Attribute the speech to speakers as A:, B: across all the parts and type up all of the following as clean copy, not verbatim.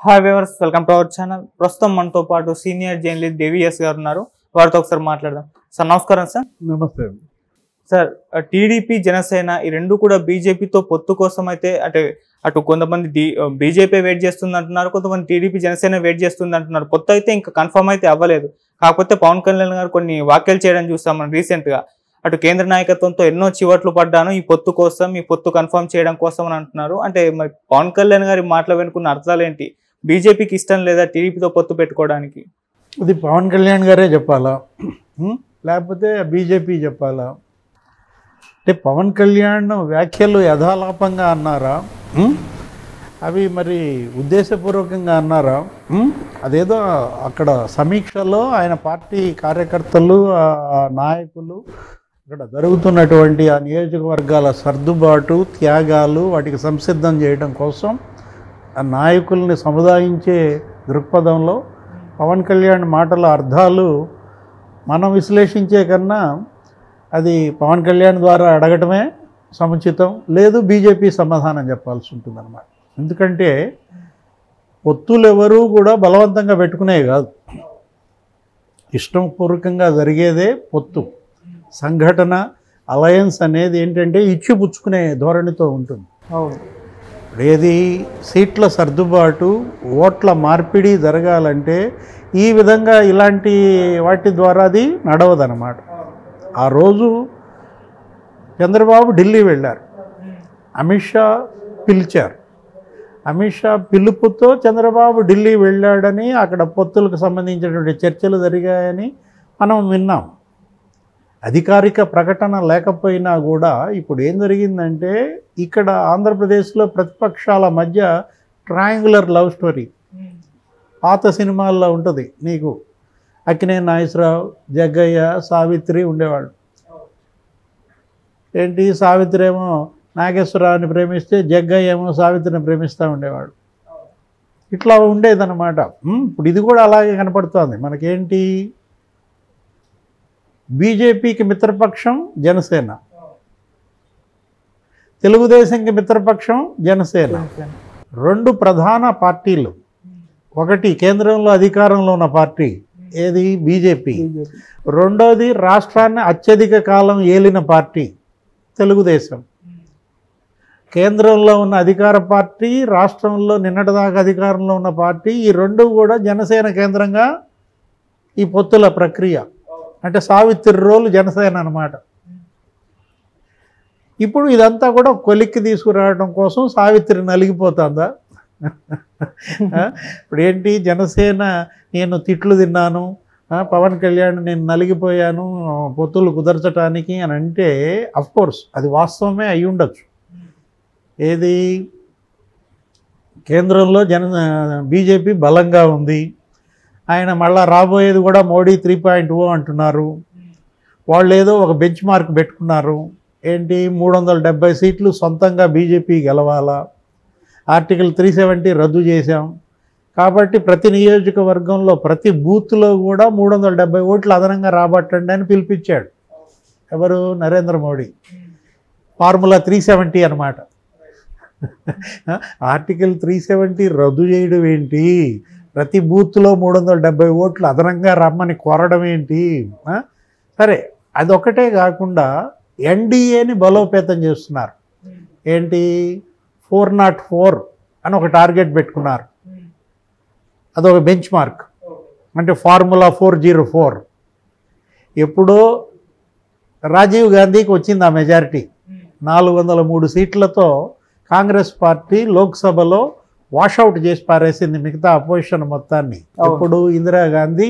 A: Hi viewers, welcome to our channel. ప్రస్తుతం మనతో పాటు సీనియర్ జర్నలిస్ట్ దేవిఎస్ గారు ఉన్నారు. వారితో ఒకసారి మాట్లాడదాం. సార్ నమస్కారం. సార్
B: నమస్తే.
A: సార్, టీడీపీ జనసేన ఈ రెండు కూడా బీజేపీతో పొత్తు కోసం అయితే అటు కొంతమంది బీజేపీ వెయిట్ చేస్తుంది అంటున్నారు, కొంతమంది టీడీపీ జనసేన వెయిట్ చేస్తుంది అంటున్నారు. పొత్తు అయితే ఇంకా కన్ఫర్మ్ అయితే అవ్వలేదు. కాకపోతే పవన్ కళ్యాణ్ గారు కొన్ని వ్యాఖ్యలు చేయడం చూస్తాం మనం రీసెంట్ గా. అటు కేంద్ర నాయకత్వంతో ఎన్నో చివట్లు పడ్డాను ఈ పొత్తు కోసం, ఈ పొత్తు కన్ఫర్మ్ చేయడం కోసం అని అంటున్నారు. అంటే మరి పవన్ కళ్యాణ్ గారి మాటలు వెనుకున్న అర్థాలు ఏంటి? బీజేపీకి ఇష్టం లేదా టీడీపీతో పొత్తు పెట్టుకోవడానికి?
B: ఇది పవన్ కళ్యాణ్ గారే చెప్పాలా, లేకపోతే బీజేపీ చెప్పాలా? అంటే పవన్ కళ్యాణ్ వ్యాఖ్యలు యథాలాపంగా అన్నారా, అవి మరి ఉద్దేశపూర్వకంగా అన్నారా? అదేదో అక్కడ సమీక్షలో ఆయన పార్టీ కార్యకర్తలు నాయకులు ఇక్కడ జరుగుతున్నటువంటి ఆ నియోజకవర్గాల సర్దుబాటు త్యాగాలు వాటికి సంసిద్ధం చేయడం కోసం ఆ నాయకుల్ని సముదాయించే దృక్పథంలో పవన్ కళ్యాణ్ మాటల అర్థాలు మనం విశ్లేషించే కన్నా అది పవన్ కళ్యాణ్ ద్వారా అడగటమే సముచితం. లేదు బీజేపీ సమాధానం చెప్పాల్సి ఉంటుందన్నమాట. ఎందుకంటే పొత్తులు ఎవరూ కూడా బలవంతంగా పెట్టుకునేవి కాదు, ఇష్టపూర్వకంగా జరిగేదే పొత్తు. సంఘటన అలయన్స్ అనేది ఏంటంటే ఇచ్చిపుచ్చుకునే ధోరణితో ఉంటుంది. ఏది సీట్ల సర్దుబాటు, ఓట్ల మార్పిడి జరగాలంటే ఈ విధంగా ఇలాంటి వాటి ద్వారా అది నడవదన్నమాట. ఆ రోజు చంద్రబాబు ఢిల్లీ వెళ్ళారు, అమిత్ షా పిలిచారు. అమిత్ షా పిలుపుతో చంద్రబాబు ఢిల్లీ వెళ్ళాడని, అక్కడ పొత్తులకు సంబంధించినటువంటి చర్చలు జరిగాయని మనం విన్నాం. అధికారిక ప్రకటన లేకపోయినా కూడా ఇప్పుడు ఏం జరిగిందంటే ఇక్కడ ఆంధ్రప్రదేశ్లో ప్రతిపక్షాల మధ్య ట్రయాంగులర్ లవ్ స్టోరీ పాత సినిమాల్లో ఉంటుంది. నీకు అక్కినేని నాగేశ్వరరావు, జగ్గయ్య, సావిత్రి ఉండేవాళ్ళు. ఏంటి, సావిత్రి ఏమో నాగేశ్వరరావుని ప్రేమిస్తే జగ్గయ్య ఏమో సావిత్రిని ప్రేమిస్తూ ఉండేవాడు. ఇట్లా ఉండేదన్నమాట. ఇప్పుడు ఇది కూడా అలాగే కనపడుతోంది మనకేంటి. బీజేపీకి మిత్రపక్షం జనసేన, తెలుగుదేశంకి మిత్రపక్షం జనసేన. రెండు ప్రధాన పార్టీలు. ఒకటి కేంద్రంలో అధికారంలో ఉన్న పార్టీ ఏది, బీజేపీ. రెండోది రాష్ట్రాన్ని అత్యధిక కాలం ఏలిన పార్టీ తెలుగుదేశం. కేంద్రంలో ఉన్న అధికార పార్టీ, రాష్ట్రంలో నిన్నటిదాకా అధికారంలో ఉన్న పార్టీ, ఈ రెండు కూడా జనసేన కేంద్రంగా ఈ పొత్తుల ప్రక్రియ. అంటే సావిత్రి రోలు జనసేన అన్నమాట. ఇప్పుడు ఇదంతా కూడా కొలిక్కి తీసుకురావడం కోసం సావిత్రి నలిగిపోతుందా? ఇప్పుడు ఏంటి, జనసేన నేను తిట్లు తిన్నాను, పవన్ కళ్యాణ్ నేను నలిగిపోయాను పొత్తులు కుదర్చడానికి అని అంటే అఫ్కోర్స్ అది వాస్తవమే అయి ఉండొచ్చు. ఏది, కేంద్రంలో బీజేపీ బలంగా ఉంది. ఆయన మళ్ళా రాబోయేది కూడా మోడీ 3.0 అంటున్నారు. వాళ్ళు ఏదో ఒక బెంచ్ మార్క్ పెట్టుకున్నారు. ఏంటి, 370 సీట్లు సొంతంగా బీజేపీ గెలవాలా, ఆర్టికల్ 370 రద్దు చేశాం కాబట్టి ప్రతి నియోజకవర్గంలో ప్రతి బూత్లో కూడా 370 ఓట్లు అదనంగా రాబట్టండి అని పిలిపించాడు. ఎవరు, నరేంద్ర మోడీ. ఫార్ములా 370 అన్నమాట. ఆర్టికల్ 370 రద్దు చేయడం ఏంటి, ప్రతి బూత్లో 370 ఓట్లు అదనంగా రమ్మని కోరడం ఏంటి? సరే, అదొకటే కాకుండా ఎన్డీఏని బలోపేతం చేస్తున్నారు. ఏంటి, 404 అని ఒక టార్గెట్ పెట్టుకున్నారు. అదొక బెంచ్ మార్క్, అంటే ఫార్ములా 404. ఎప్పుడో రాజీవ్ గాంధీకి వచ్చింది ఆ మెజారిటీ. 403 సీట్లతో కాంగ్రెస్ పార్టీ లోక్సభలో వాషౌట్ చేసి పారేసింది మిగతా అపోజిషన్ మొత్తాన్ని. ఇప్పుడు ఇందిరాగాంధీ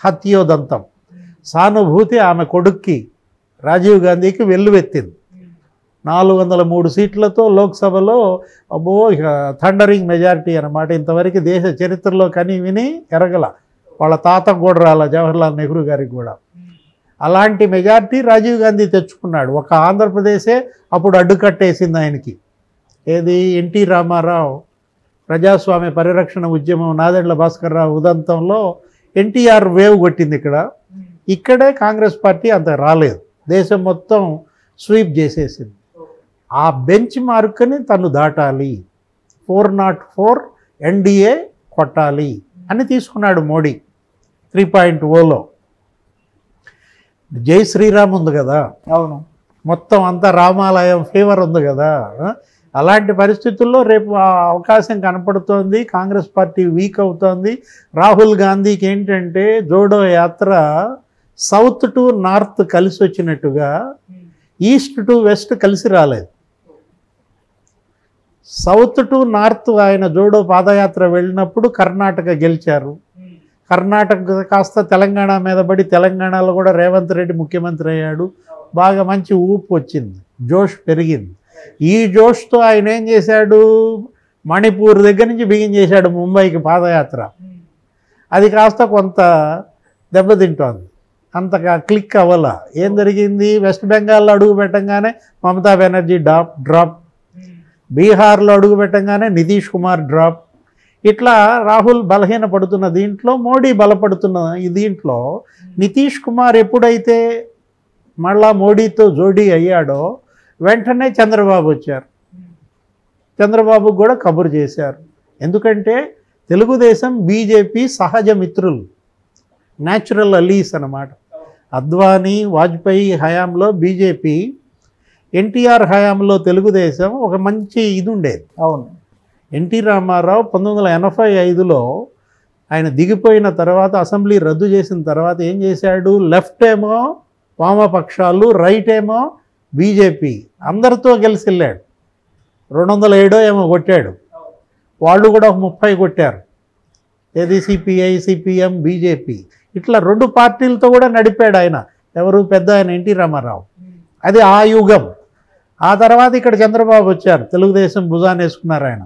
B: హత్యోదంతం, సానుభూతి ఆమె కొడుక్కి రాజీవ్ గాంధీకి వెల్లువెత్తింది. 403 సీట్లతో లోక్సభలో అబ్బో థండరింగ్ మెజారిటీ అన్నమాట. ఇంతవరకు దేశ చరిత్రలో కని విని ఎరగల, వాళ్ళ తాత కూడా రాల, జవహర్లాల్ నెహ్రూ గారికి కూడా. అలాంటి మెజారిటీ రాజీవ్ గాంధీ తెచ్చుకున్నాడు. ఒక ఆంధ్రప్రదేశే అప్పుడు అడ్డుకట్టేసింది ఆయనకి. ఏది, ఎన్టీ రామారావు ప్రజాస్వామ్య పరిరక్షణ ఉద్యమం, నాదెండ్ల భాస్కర్ రావు ఉదంతంలో ఎన్టీఆర్ వేవ్ కొట్టింది. ఇక్కడే కాంగ్రెస్ పార్టీ అంత రాలేదు, దేశం మొత్తం స్వీప్ చేసేసింది. ఆ బెంచ్ మార్క్ని తను దాటాలి. 404 ఎన్డీఏ కొట్టాలి అని తీసుకున్నాడు మోడీ 3.0లో. జై శ్రీరామ్ ఉంది కదా,
A: అవును,
B: మొత్తం అంతా రామాలయం ఫీవర్ ఉంది కదా. అలాంటి పరిస్థితుల్లో రేపు ఆ అవకాశం కనపడుతోంది. కాంగ్రెస్ పార్టీ వీక్ అవుతోంది. రాహుల్ గాంధీకి ఏంటంటే Jodo Yatra south to north కలిసి వచ్చినట్టుగా ఈస్ట్ టు వెస్ట్ కలిసి రాలేదు. సౌత్ టు నార్త్ ఆయన జోడో పాదయాత్ర వెళ్ళినప్పుడు కర్ణాటక గెలిచారు. కర్ణాటక కాస్త తెలంగాణ మీద పడి తెలంగాణలో కూడా రేవంత్ రెడ్డి ముఖ్యమంత్రి అయ్యాడు. బాగా మంచి ఊపు వచ్చింది, జోష్ పెరిగింది. ఈ జోష్తో ఆయన ఏం చేశాడు, మణిపూర్ దగ్గర నుంచి బిగించేశాడు ముంబైకి పాదయాత్ర. అది కాస్త కొంత దెబ్బతింటోంది, అంతగా క్లిక్ అవ్వాల. ఏం జరిగింది, వెస్ట్ బెంగాల్లో అడుగు పెట్టంగానే మమతా బెనర్జీ డ్రాప్, బీహార్లో అడుగు పెట్టంగానే నితీష్ కుమార్ డ్రాప్. ఇట్లా రాహుల్ బలహీన పడుతున్న దీంట్లో మోడీ బలపడుతున్న ఈ దీంట్లో నితీష్ కుమార్ ఎప్పుడైతే మళ్ళా మోడీతో జోడీ అయ్యాడో వెంటనే చంద్రబాబు వచ్చారు. చంద్రబాబుకు కూడా కబురు చేశారు. ఎందుకంటే తెలుగుదేశం బీజేపీ సహజ మిత్రులు, న్యాచురల్ అలీస్ అన్నమాట. అద్వానీ వాజ్పేయి హయాంలో బీజేపీ, ఎన్టీఆర్ హయాంలో తెలుగుదేశం ఒక మంచి ఇది ఉండేది.
A: అవును,
B: ఎన్టీ రామారావు 1985లో ఆయన దిగిపోయిన తర్వాత అసెంబ్లీ రద్దు చేసిన తర్వాత ఏం చేశాడు, లెఫ్ట్ ఏమో వామపక్షాలు, రైట్ ఏమో బీజేపీ అందరితో కలిసి వెళ్ళాడు. 207 ఏమో కొట్టాడు, వాళ్ళు కూడా 30 కొట్టారు. ఏది సిపిఐ, సిపిఎం, బీజేపీ, ఇట్లా 2 పార్టీలతో కూడా నడిపాడు ఆయన. ఎవరు, పెద్ద ఆయన ఎన్టీ రామారావు. అది ఆ యుగం. ఆ తర్వాత ఇక్కడ చంద్రబాబు వచ్చారు, తెలుగుదేశం భుజాన్ని వేసుకున్నారు ఆయన.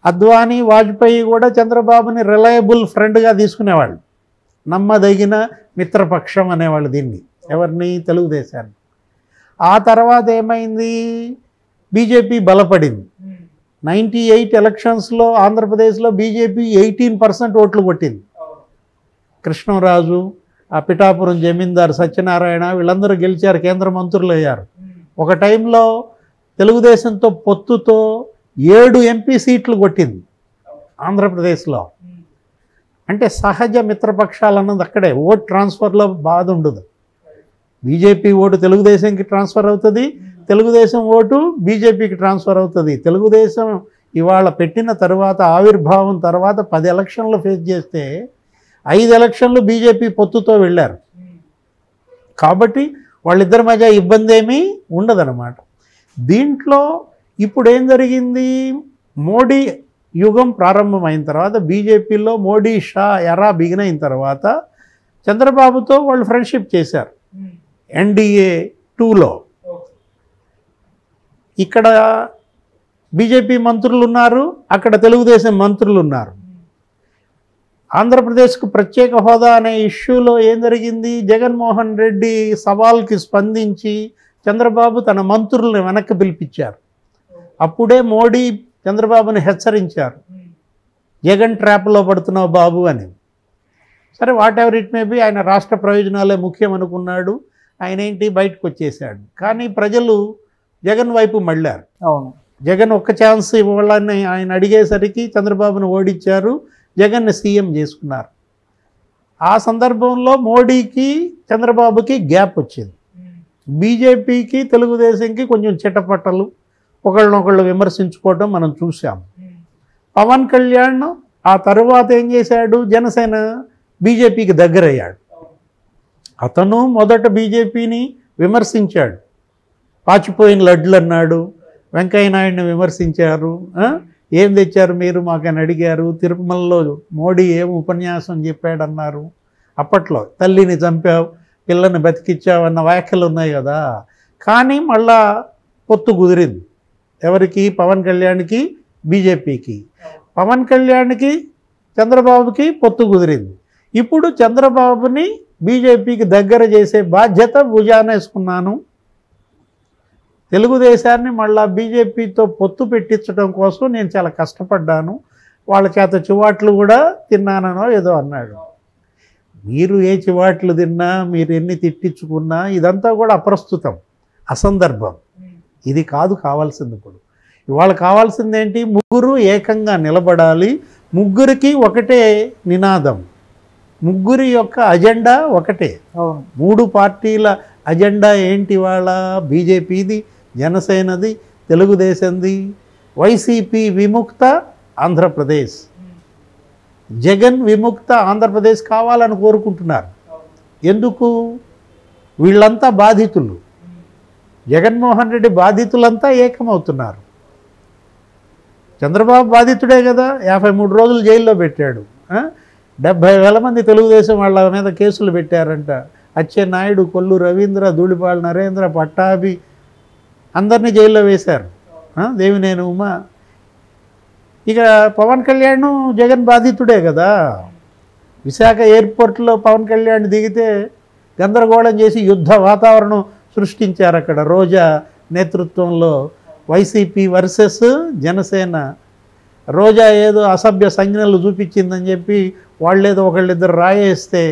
B: అద్వానీ వాజ్పేయి కూడా చంద్రబాబుని రిలయబుల్ ఫ్రెండ్గా తీసుకునేవాళ్ళు, నమ్మదగిన మిత్రపక్షం అనేవాళ్ళు దీన్ని, ఎవరిని, తెలుగుదేశాన్ని. ఆ తర్వాత ఏమైంది, బీజేపీ బలపడింది. 98 ఎలక్షన్స్లో ఆంధ్రప్రదేశ్లో బీజేపీ 18% ఓట్లు కొట్టింది. కృష్ణరాజు, ఆ పిఠాపురం జమీందార్ సత్యనారాయణ వీళ్ళందరూ గెలిచారు, కేంద్ర మంత్రులు అయ్యారు. ఒక టైంలో తెలుగుదేశంతో పొత్తుతో 7 ఎంపీ సీట్లు కొట్టింది ఆంధ్రప్రదేశ్లో. అంటే సహజ మిత్రపక్షాలు అన్నది అక్కడే. ఓట్ ట్రాన్స్ఫర్లో బాధ ఉండదు. బీజేపీ ఓటు తెలుగుదేశంకి ట్రాన్స్ఫర్ అవుతుంది, తెలుగుదేశం ఓటు బీజేపీకి ట్రాన్స్ఫర్ అవుతుంది. తెలుగుదేశం ఇవాళ పెట్టిన తర్వాత, ఆవిర్భావం తర్వాత 10 ఎలక్షన్లు ఫేస్ చేస్తే 5 ఎలక్షన్లు బీజేపీ పొత్తుతో వెళ్ళారు. కాబట్టి వాళ్ళిద్దరి మధ్య ఇబ్బంది ఏమీ ఉండదన్నమాట. దీంట్లో ఇప్పుడు ఏం జరిగింది, మోడీ యుగం ప్రారంభమైన తర్వాత బీజేపీలో మోడీ షా ఎరా బిగిన్ అయిన తర్వాత చంద్రబాబుతో వాళ్ళు ఫ్రెండ్షిప్ చేశారు. ఎన్డీఏ 2లో ఇక్కడ బీజేపీ మంత్రులు ఉన్నారు, అక్కడ తెలుగుదేశం మంత్రులు ఉన్నారు. ఆంధ్రప్రదేశ్కు ప్రత్యేక హోదా అనే ఇష్యూలో ఏం జరిగింది, జగన్మోహన్ రెడ్డి సవాల్కి స్పందించి చంద్రబాబు తన మంత్రులను వెనక్కి పిలిపించారు. అప్పుడే మోడీ చంద్రబాబుని హెచ్చరించారు, జగన్ ట్రాప్లో పడుతున్నావు బాబు అని. సరే, what ever it may be, ఆయన రాష్ట్ర ప్రయోజనాలే ముఖ్యం అనుకున్నాడు. ఆయన ఏంటి బయటకు వచ్చేసాడు. కానీ ప్రజలు జగన్ వైపు మళ్ళారు.
A: అవును,
B: జగన్ ఒక్క ఛాన్స్ ఇవ్వాలని ఆయన అడిగేసరికి చంద్రబాబును ఓడించారు, జగన్ని సీఎం చేసుకున్నారు. ఆ సందర్భంలో మోడీకి చంద్రబాబుకి గ్యాప్ వచ్చింది. బీజేపీకి తెలుగుదేశంకి కొంచెం చిట్టపట్టలు, ఒకళ్ళనొకళ్ళు విమర్శించుకోవటం మనం చూసాం. పవన్ కళ్యాణ్ ఆ తరువాత ఏం చేశాడు, జనసేన బీజేపీకి దగ్గరయ్యాడు. అతను మొదట బీజేపీని విమర్శించాడు, పాచిపోయిన లడ్లు అన్నాడు, వెంకయ్యనాయుడిని విమర్శించారు. ఏం తెచ్చారు మీరు మాకని అడిగారు. తిరుమలలో మోడీ ఏం ఉపన్యాసం చెప్పాడన్నారు. అప్పట్లో తల్లిని చంపావు, పిల్లని బతికిచ్చావు అన్న వ్యాఖ్యలు ఉన్నాయి కదా. కానీ మళ్ళా పొత్తు కుదిరింది. ఎవరికి, పవన్ కళ్యాణ్కి బీజేపీకి. పవన్ కళ్యాణ్కి చంద్రబాబుకి పొత్తు కుదిరింది. ఇప్పుడు చంద్రబాబుని బీజేపీకి దగ్గర చేసే బాధ్యత భుజానేసుకున్నాను. తెలుగుదేశాన్ని మళ్ళా బీజేపీతో పొత్తు పెట్టించడం కోసం నేను చాలా కష్టపడ్డాను, వాళ్ళ చేత చివాట్లు కూడా తిన్నానో ఏదో అన్నాడు. మీరు ఏ చివాట్లు తిన్నా, మీరు ఎన్ని తిట్టించుకున్నా ఇదంతా కూడా అప్రస్తుతం, అసందర్భం. ఇది కాదు కావాల్సింది. ఇప్పుడు ఇవాళ కావాల్సింది ఏంటి, ముగ్గురు ఏకంగా నిలబడాలి, ముగ్గురికి ఒకటే నినాదం, ముగ్గురి యొక్క అజెండా ఒకటే.
A: అవును.
B: 3 పార్టీల అజెండా ఏంటి? వాళ్ళ బీజేపీది, జనసేనది, తెలుగుదేశంది, వైసీపీ విముక్త ఆంధ్రప్రదేశ్, జగన్ విముక్త ఆంధ్రప్రదేశ్ కావాలని కోరుకుంటున్నారు. ఎందుకు? వీళ్ళంతా బాధితులు, జగన్మోహన్ రెడ్డి బాధితులంతా ఏకమవుతున్నారు. చంద్రబాబు బాధితుడే కదా, 53 రోజులు జైల్లో పెట్టాడు. 70,000 మంది తెలుగుదేశం వాళ్ళ మీద కేసులు పెట్టారంట. అచ్చెన్నాయుడు, కొల్లు రవీంద్ర, ధూళిపాల నరేంద్ర, పట్టాభి అందరినీ జైల్లో వేశారు. దేవినేని ఉమా. ఇక పవన్ కళ్యాణ్ జగన్ బాధితుడే కదా. విశాఖ ఎయిర్పోర్ట్లో పవన్ కళ్యాణ్ దిగితే గందరగోళం చేసి యుద్ధ వాతావరణం సృష్టించారు అక్కడ. రోజా నేతృత్వంలో వైసీపీ వర్సెస్ జనసేన. రోజా ఏదో అసభ్య సంజ్ఞలు చూపించిందని చెప్పి వాళ్ళేదో ఒకళ్ళిద్దరు రాయేస్తే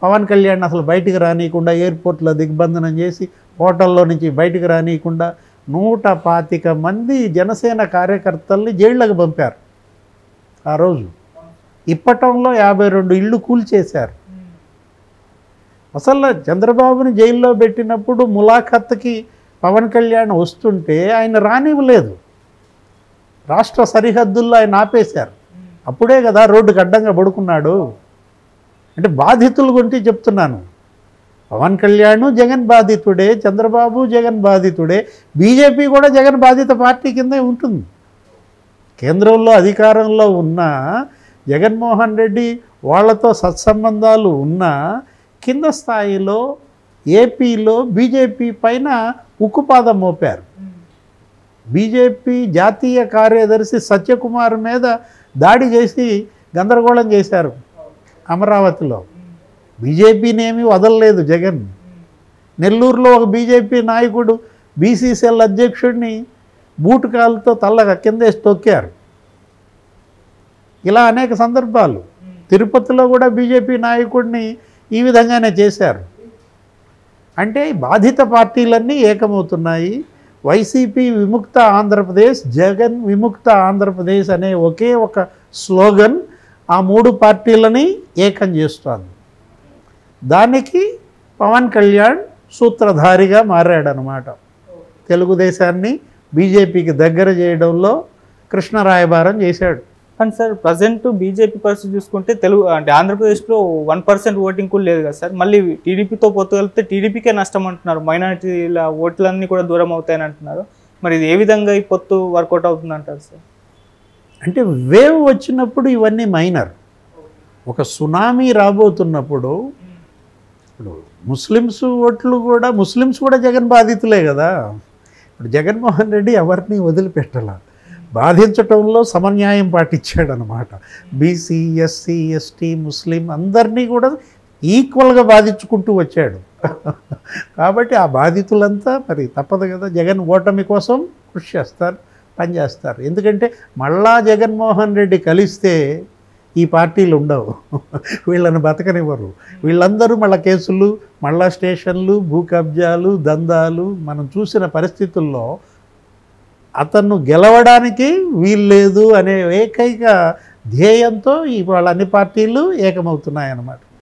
B: పవన్ కళ్యాణ్ అసలు బయటికి రానియకుండా ఎయిర్పోర్ట్లో దిగ్బంధనం చేసి హోటల్లో నుంచి బయటికి రానియకుండా 125 మంది జనసేన కార్యకర్తల్ని జైళ్ళకు పంపారు ఆ రోజు. ఇప్పటంలో 52 ఇళ్ళు కూల్చేశారు. అసలు చంద్రబాబుని జైల్లో పెట్టినప్పుడు ములాఖత్కి పవన్ కళ్యాణ్ వస్తుంటే ఆయన రానివ్వలేదు. రాష్ట్ర సరిహద్దుల్లో ఆయన ఆపేశారు. అప్పుడే కదా రోడ్డుకు అడ్డంగా పడుకున్నాడు. అంటే బాధితులు గురించి చెప్తున్నాను. పవన్ కళ్యాణ్ జగన్ బాధితుడే, చంద్రబాబు జగన్ బాధితుడే, బీజేపీ కూడా జగన్ బాధిత పార్టీ కిందే ఉంటుంది. కేంద్రంలో అధికారంలో ఉన్న జగన్మోహన్ రెడ్డి వాళ్ళతో సత్సంబంధాలు ఉన్నా కింద స్థాయిలో ఏపీలో బీజేపీ పైన ఉక్కుపాదం మోపారు. బీజేపీ జాతీయ కార్యదర్శి సత్యకుమార్ మీద దాడి చేసి గందరగోళం చేశారు అమరావతిలో. బీజేపీనేమీ వదలలేదు జగన్. నెల్లూరులో ఒక బీజేపీ నాయకుడు బీసీసీఎల్ అధ్యక్షుడిని బూటుకాలతో తల్లగా కిందేసి తొక్కారు. ఇలా అనేక సందర్భాలు. తిరుపతిలో కూడా బీజేపీ నాయకుడిని ఈ విధంగానే చేశారు. అంటే బాధిత పార్టీలన్నీ ఏకమవుతున్నాయి. వైసీపీ విముక్త ఆంధ్రప్రదేశ్, జగన్ విముక్త ఆంధ్రప్రదేశ్ అనే ఒకే ఒక స్లోగన్ ఆ 3 పార్టీలని ఏకం చేస్తోంది. దానికి పవన్ కళ్యాణ్ సూత్రధారిగా మారాడనమాట. తెలుగుదేశాన్ని బీజేపీకి దగ్గర చేయడంలో కృష్ణరాయబారం చేశాడు.
A: కానీ సార్ ప్రజెంట్ బీజేపీ పరిస్థితి చూసుకుంటే అంటే ఆంధ్రప్రదేశ్లో 1% ఓటింగ్ కూడా లేదు కదా సార్. మళ్ళీ టీడీపీతో పొత్తు వెళ్తే టీడీపీకే నష్టం అంటున్నారు. మైనారిటీల ఓట్లన్నీ కూడా దూరం అవుతాయని అంటున్నారు. మరి ఇది ఏ విధంగా ఈ పొత్తు వర్కౌట్ అవుతుంది అంటారు సార్?
B: అంటే వేవ్ వచ్చినప్పుడు ఇవన్నీ మైనర్. ఒక సునామీ రాబోతున్నప్పుడు ఇప్పుడు ముస్లిమ్స్ కూడా జగన్ బాధితులే కదా. ఇప్పుడు జగన్మోహన్ రెడ్డి ఎవరిని వదిలిపెట్టాల, బాధించటంలో సమన్యాయం పాటించాడనమాట. బీసీ, ఎస్సీ, ఎస్టీ, ముస్లిం అందరినీ కూడా ఈక్వల్గా బాధించుకుంటూ వచ్చాడు. కాబట్టి ఆ బాధితులంతా మరి తప్పదు కదా, జగన్ ఓటమి కోసం కృషి చేస్తారు, పనిచేస్తారు. ఎందుకంటే మళ్ళా జగన్మోహన్ రెడ్డి కలిస్తే ఈ పార్టీలు ఉండవు, వీళ్ళని బతకనివ్వరు. వీళ్ళందరూ మళ్ళా కేసులు, మళ్ళా స్టేషన్లు, భూ కబ్జాలు, దందాలు. మనం చూసిన పరిస్థితుల్లో అతను గెలవడానికి వీల్లేదు అనే ఏకైక ధ్యేయంతో ఇవాళ అన్ని పార్టీలు ఏకమవుతున్నాయన్నమాట.